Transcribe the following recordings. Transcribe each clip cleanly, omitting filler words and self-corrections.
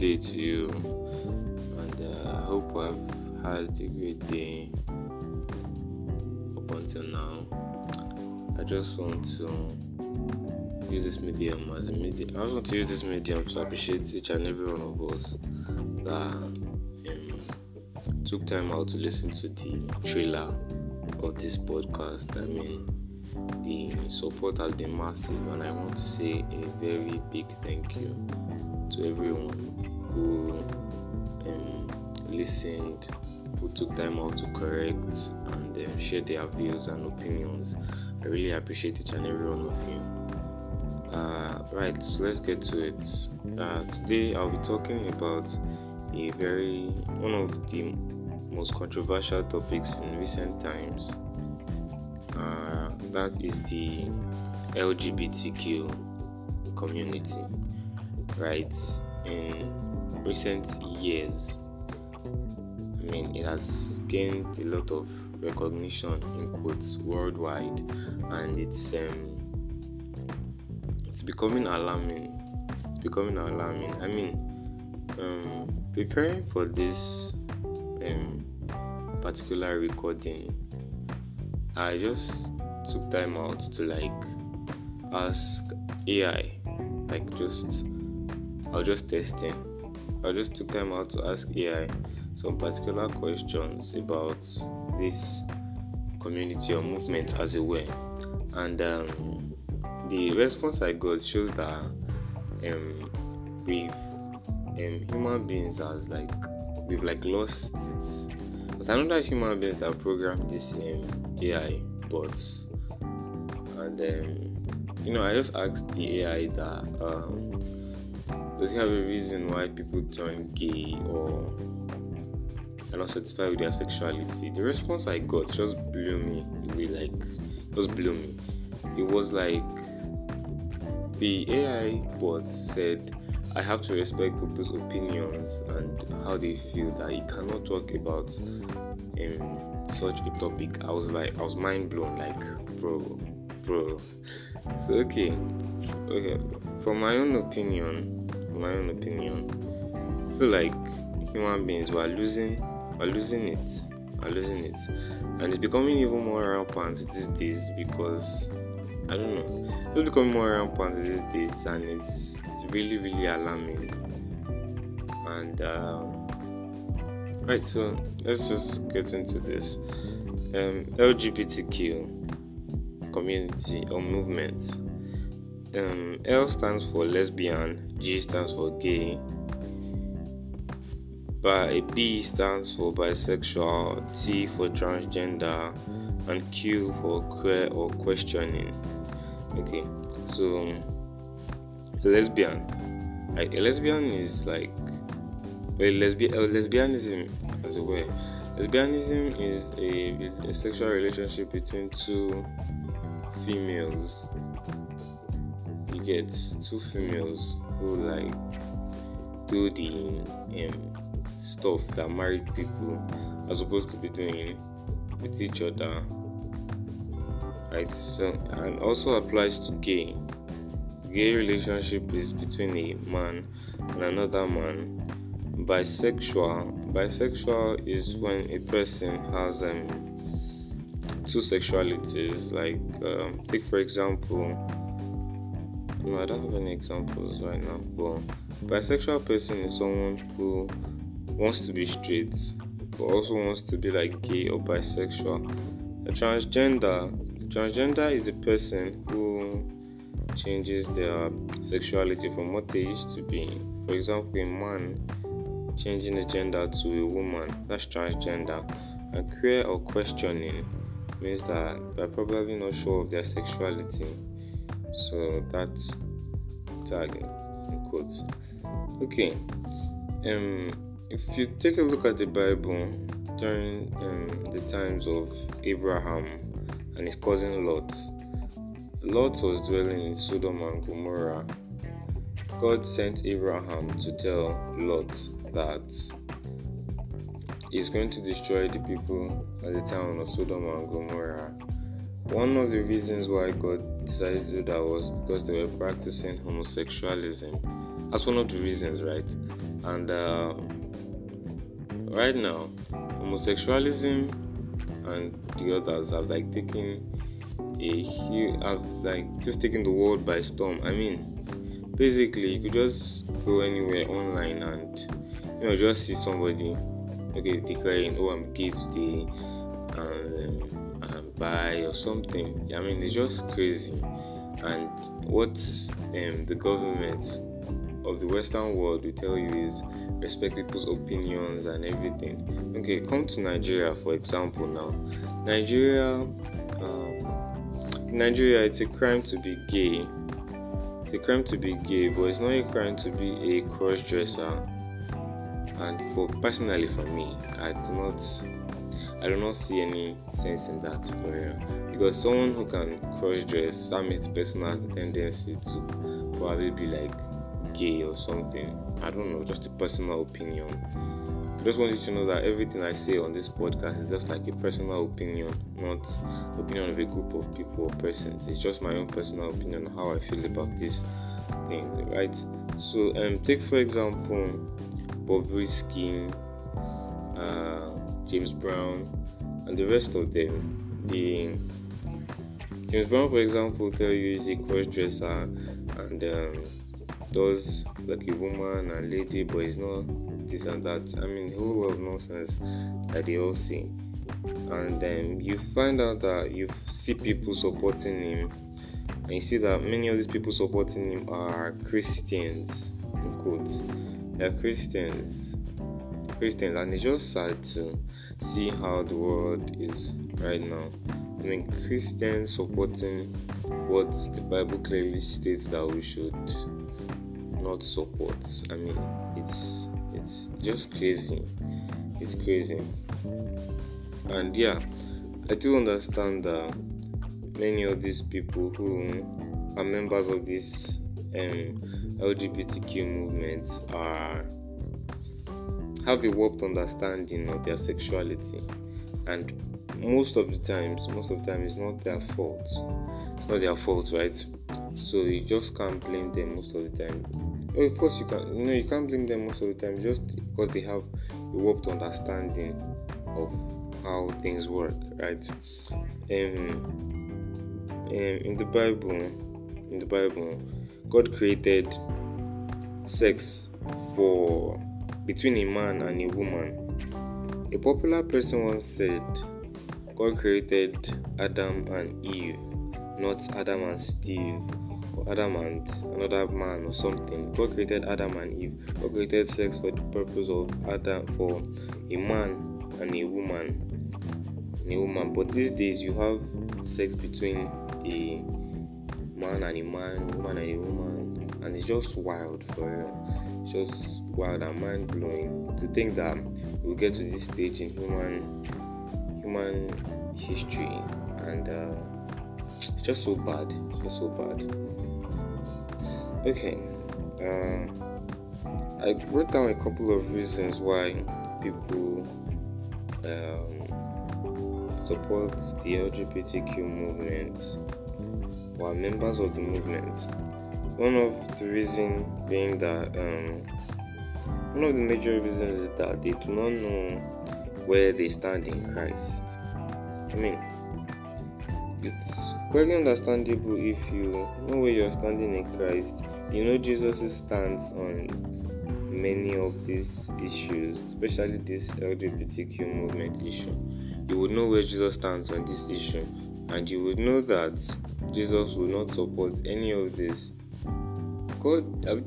day to you, and I hope you have had a great day up until now. I just want to use this medium as a medium. I just want to use this medium to appreciate each and every one of us that took time out to listen to the trailer of this podcast. I mean, the support has been massive, and I want to say a very big thank you to everyone who listened, who took time out to correct and share their views and opinions. I really appreciate each and every one of you. Right, so let's get to it. Today I'll be talking about one of the most controversial topics in recent times. That is the LGBTQ community. Right, in recent years, I mean, it has gained a lot of recognition in quotes worldwide, and it's becoming alarming. I mean, preparing for this particular recording, I just took time out to ask AI, I was just testing. I just took time out to ask AI some particular questions about this community or movement as it were, and the response I got shows that with human beings we've lost it. Because I know that human beings that programmed this AI bots, and I just asked the AI that does it have a reason why people turn gay or are not satisfied with their sexuality? The response I got just blew me away. It was like the AI bot said, I have to respect people's opinions and how they feel, that you cannot talk about such a topic. I was mind blown, bro. So okay. From my own opinion, I feel like human beings were losing it, and it's becoming even more rampant these days because I don't know. It's becoming more rampant these days, and it's really, really alarming. And right, so let's just get into this. LGBTQ community or movement. L stands for lesbian, G stands for gay, B stands for bisexual, T for transgender, and Q for queer or questioning. Okay, so a lesbian is lesbianism as it were. Lesbianism is a sexual relationship between two females. You get two females who do the stuff that married people are supposed to be doing with each other. Right, so and also applies to gay. Gay relationship is between a man and another man. Bisexual is when a person has two sexualities. Take for example, I don't have any examples right now, but bisexual person is someone who wants to be straight but also wants to be gay or bisexual. A transgender is a person who changes their sexuality from what they used to be. For example, a man changing the gender to a woman, that's transgender. And queer or questioning means that they're probably not sure of their sexuality. So that's tagging in quotes. Okay. If you take a look at the Bible during the times of Abraham and his cousin Lot was dwelling in Sodom and Gomorrah. God sent Abraham to tell Lot that he's going to destroy the people at the town of Sodom and Gomorrah. One of the reasons why God decided to do that was because they were practicing homosexualism. That's one of the reasons, right? And right now, homosexualism and the others have like taken just taken the world by storm. I mean, basically, you could just go anywhere online and just see somebody declaring, "Oh, I'm gay today," and I'm bi or something. I mean, it's just crazy. And what the government of the Western world will tell you is respect people's opinions and everything. Okay, come to Nigeria for example now. In Nigeria, it's a crime to be gay. It's a crime to be gay, but it's not a crime to be a cross-dresser. And personally for me, I do not see any sense in that for real. Because someone who can cross-dress, that means the person has the tendency to probably be like gay or something. I don't know, just a personal opinion. I just want you to know that everything I say on this podcast is just like a personal opinion, not the opinion of a group of people or persons. It's just my own personal opinion on how I feel about these things, right? So, take for example Bobrisky, James Brown, and the rest of them. James Brown, for example, will tell you he's a cross-dresser and does like a woman and lady, but it's not this and that. I mean, a whole lot of nonsense that they all say. And then you find out that you see people supporting him, and you see that many of these people supporting him are Christians, in quotes. They're Christians, and it's just sad to see how the world is right now. I mean, Christians supporting what the Bible clearly states that we should not support. I mean, it's just crazy. It's crazy. And yeah, I do understand that many of these people who are members of this LGBTQ movement have a warped understanding of their sexuality, and most of the time it's not their fault. It's not their fault, right? So you just can't blame them most of the time. Well, of course you can't blame them most of the time just because they have a warped understanding of how things work, right? In the Bible, God created sex between a man and a woman. A popular person once said, God created Adam and Eve, not Adam and Steve, or Adam and another man or something. God created Adam and Eve. God created sex for the purpose of for a man and a woman. But these days you have sex between a man and a man, woman and a woman, and it's just wild for real. It's just wild and mind-blowing to think that we'll get to this stage in human history, and it's just so bad. Okay, I wrote down a couple of reasons why people support the LGBTQ movement or are members of the movement. One of the reasons being that one of the major reasons is that they do not know where they stand in Christ. I mean, it's quite understandable if you know where you're standing in Christ. You know Jesus' stance on many of these issues, especially this LGBTQ movement issue. You would know where Jesus stands on this issue, and you would know that Jesus will not support any of this.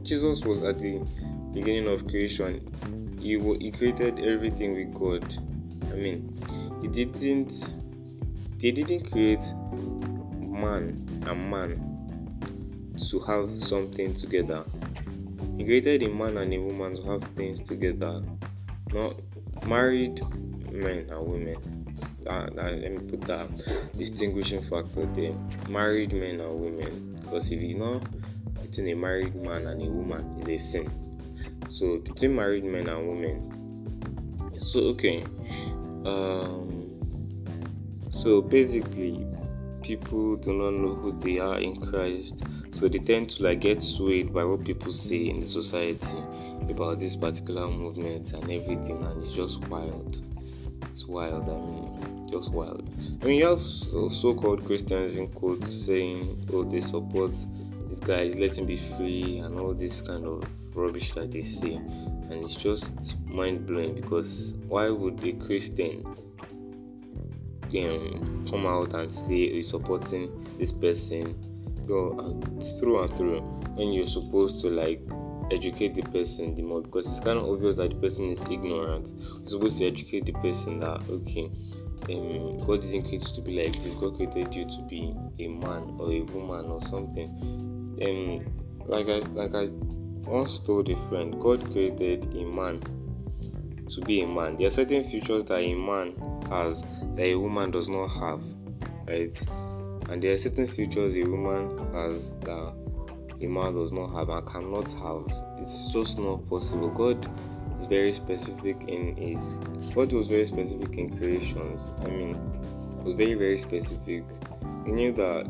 Jesus was at the beginning of creation. He created everything with God. I mean, they didn't create man and man to have something together. He created a man and a woman to have things together, not married men and women. Let me put that distinguishing factor there. Married men and women, because if it's not between a married man and a woman, it's a sin. So between married men and women. So okay. So basically, people do not know who they are in Christ, so they tend to get swayed by what people say in the society. about this particular movement and everything, and it's just wild. It's wild. Just wild. You have so-called Christians in quotes saying, "Oh, they support this guy, let him be free," and all this kind of rubbish that they say, and it's just mind blowing, because why would a Christian come out and say he's supporting this person through and through, when you're supposed to educate the person the more, because it's kind of obvious that the person is ignorant. You're supposed to educate the person that okay, God didn't create you to be like this. God created you to be a man or a woman or something. Like I once told a friend, God created a man to be a man. There are certain features that a man has that a woman does not have, right? And there are certain features a woman has that a man does not have and cannot have. It's just not possible. God was very specific in creations. It was very, very specific. He knew that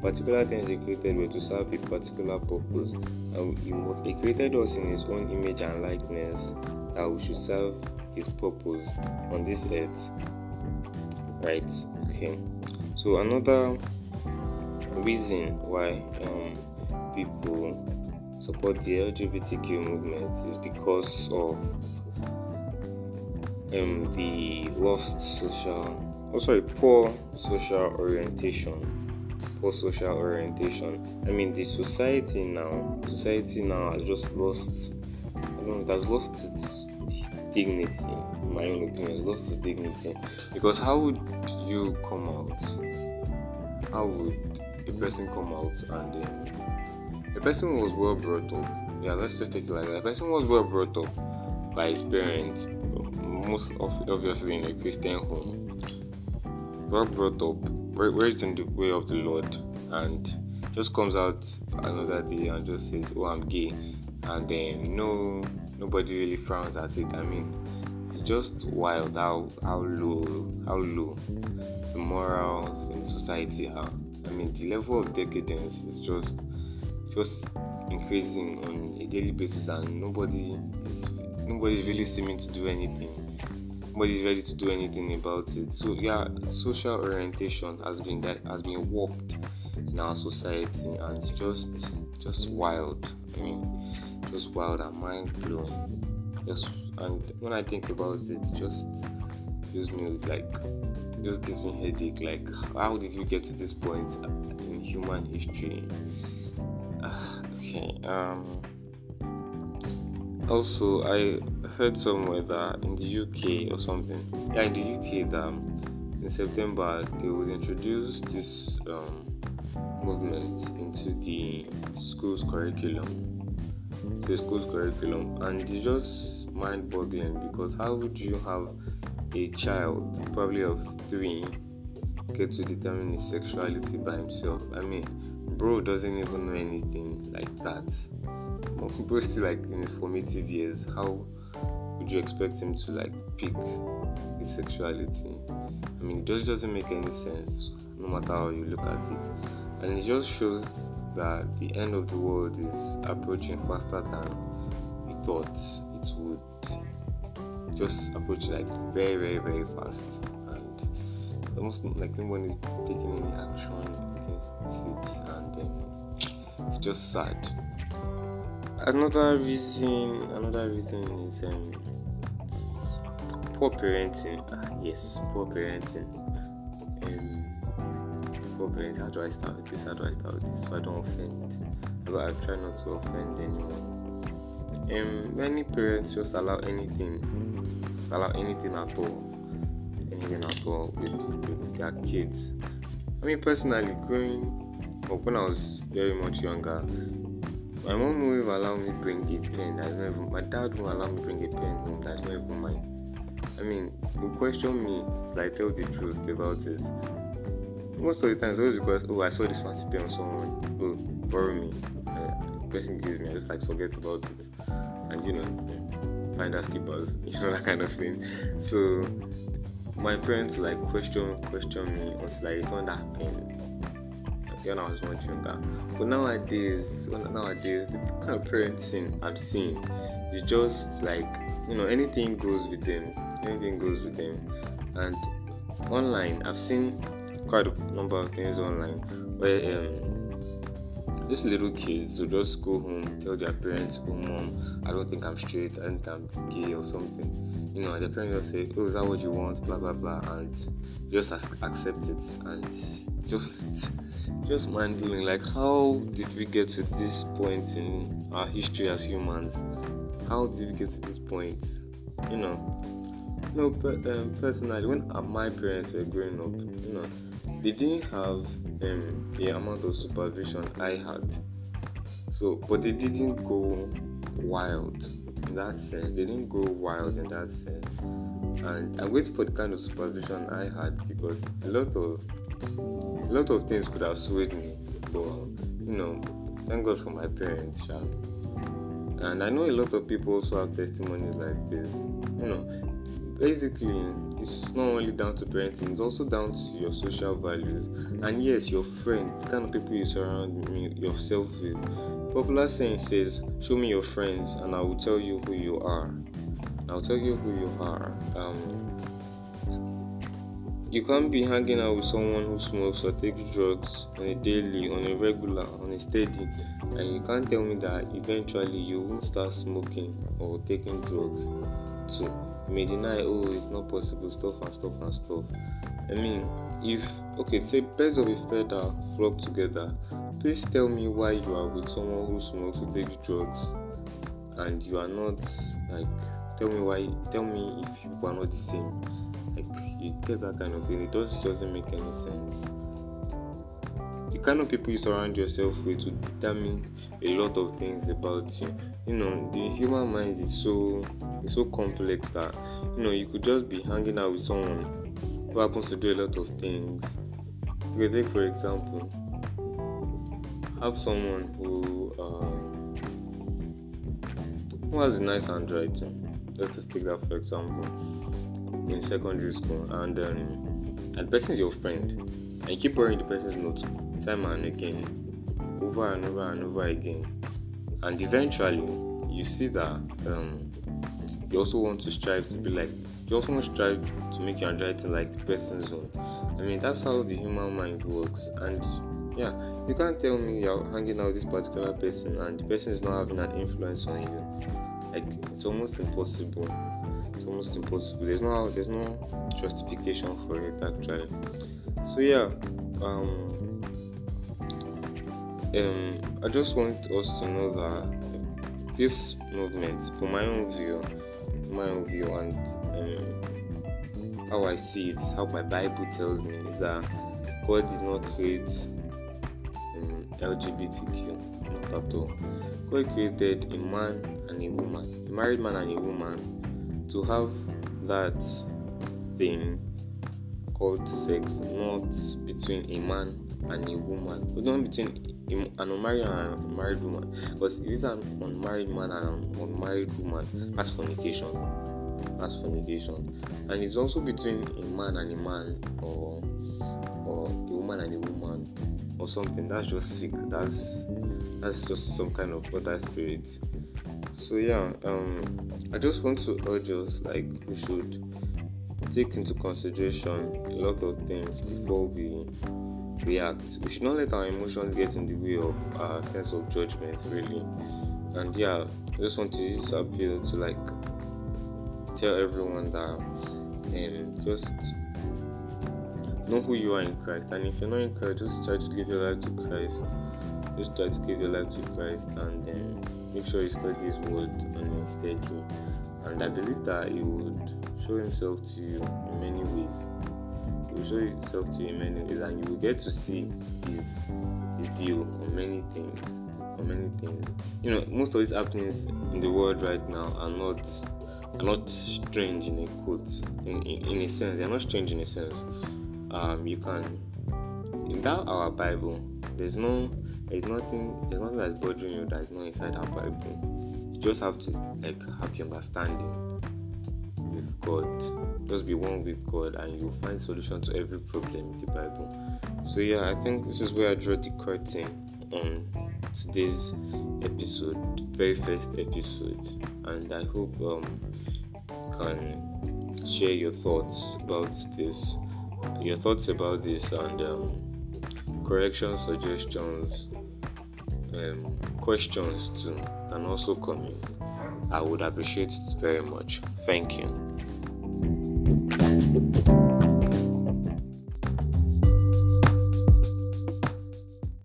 particular things he created were to serve a particular purpose, and he created us in his own image and likeness, that we should serve his purpose on this earth, right? Okay. So another reason why people support the LGBTQ movement is because of the poor social orientation. The society now has just lost. It has lost its dignity. In my own opinion, it's lost its dignity, because how would you come out? How would a person come out and a person was well brought up? Yeah, let's just take it like that. A person was well brought up by his parents, most obviously in a Christian home, well brought up, raised in the way of the Lord, and just comes out another day and just says, "Oh, I'm gay," and then nobody really frowns at it. It's just wild how low the morals in society are. The level of decadence is just increasing on a daily basis, and nobody is really seeming to do anything. Nobody is ready to do anything about it. So yeah, social orientation has been warped in our society, and it's just wild. Just wild and mind blowing. And when I think about it, just gives me headache. How did we get to this point in human history? Okay. Also, I heard somewhere that in the UK or something, in the UK, that in September they would introduce this movement into the school's curriculum. And it's just mind-boggling, because how would you have a child, probably of 3, get to determine his sexuality by himself? Bro doesn't even know anything like that. Bro's still in his formative years. How would you expect him to pick his sexuality? It just doesn't make any sense, no matter how you look at it. And it just shows that the end of the world is approaching faster than we thought it would. Just approach very, very, very fast, and almost like no one is taking any action against it, and it's just sad. Another reason is poor parenting. Yes, poor parenting. Poor parenting. How do I start with this so I don't offend? I try not to offend anyone. Many parents just allow anything at all with their kids. Personally, growing up when I was very much younger, my mom won't even allow me bring a pen that's not even. My dad won't allow me bring a pen home that's not even mine. He'll question me till I tell the truth about it. Most of the time, it's always because I saw this fancy pen on someone. Borrow me. The person gives me. I just forget about it, and finders keepers, that kind of thing. So my parents will question me until I return that pen. when I was much younger. But nowadays, the kind of parenting I'm seeing is just like, anything goes with them. Anything goes with them. And online, I've seen quite a number of things online where these little kids will just go home, tell their parents, "Oh, mom, I don't think I'm straight, I think I'm gay or something." And the parents will say, "Oh, is that what you want?" Blah blah blah, and just accept it, and just mind blowing. Like, how did we get to this point in our history as humans? How did we get to this point? Personally, when my parents were growing up, they didn't have the amount of supervision I had. So, but they didn't go wild in that sense. And I wait for the kind of supervision I had, because a lot of things could have swayed me. But thank God for my parents. And I know a lot of people also have testimonies like this. Basically, it's not only down to parenting, it's also down to your social values. And yes, your friends, the kind of people you surround yourself with. Popular saying says, "Show me your friends and I will tell you who you are." You can't be hanging out with someone who smokes or takes drugs on a daily, on a regular, on a steady, and you can't tell me that eventually you won't start smoking or taking drugs too. You may deny, "Oh, it's not possible," stuff. I mean, say birds of a feather flock together. Please tell me why you are with someone who smokes or takes drugs, and you are not. Tell me if you are not the same. You get that kind of thing. It doesn't make any sense. The kind of people you surround yourself with will determine a lot of things about you. The human mind is so complex that you could just be hanging out with someone who happens to do a lot of things. Okay, take for example, have someone who has a nice handwriting. Let's just take that for example. In secondary school, and the person is your friend, and you keep borrowing the person's notes time and again, over and over and over again, and eventually you see that you also want to strive to be like, you also want to strive to make your handwriting like the person's own. I mean, that's how the human mind works. And you can't tell me you're hanging out with this particular person and the person is not having an influence on you. Like, it's almost impossible. There's no justification for it, actually. So I just want us to know that this movement, from my own view, and how I see it, how my Bible tells me, is that God did not create LGBTQ, not at all. God created a man and a woman, a married man and a woman, to have that thing called sex, not between a man and a woman, but not between an unmarried and an unmarried woman. Because if it's an unmarried man and an unmarried woman, that's fornication. And it's also between a man and a man, or a woman and a woman, or something. That's just sick. That's just some kind of other spirit. So I just want to urge us, like, we should take into consideration a lot of things before we react. We should not let our emotions get in the way of our sense of judgment, really. And I just want to use this appeal to, like, tell everyone that just know who you are in Christ. And if you're not in Christ, just try to give your life to Christ. And make sure you study His word and steady. And I believe that He would show Himself to you in many ways. And you will get to see His view on many things. Most of these happenings in the world right now are not strange in a quote. In a sense, they are not strange in a sense. You can, in that our Bible, there's nothing that's bothering you that is not inside our Bible. You just have to have the understanding with God. You just be one with God, and you'll find solution to every problem in the Bible. So yeah, I think this is where I draw the curtain on today's episode, very first episode, and I hope you can share your thoughts about this, and correction, suggestions, questions too can also come in. I would appreciate it very much. Thank you.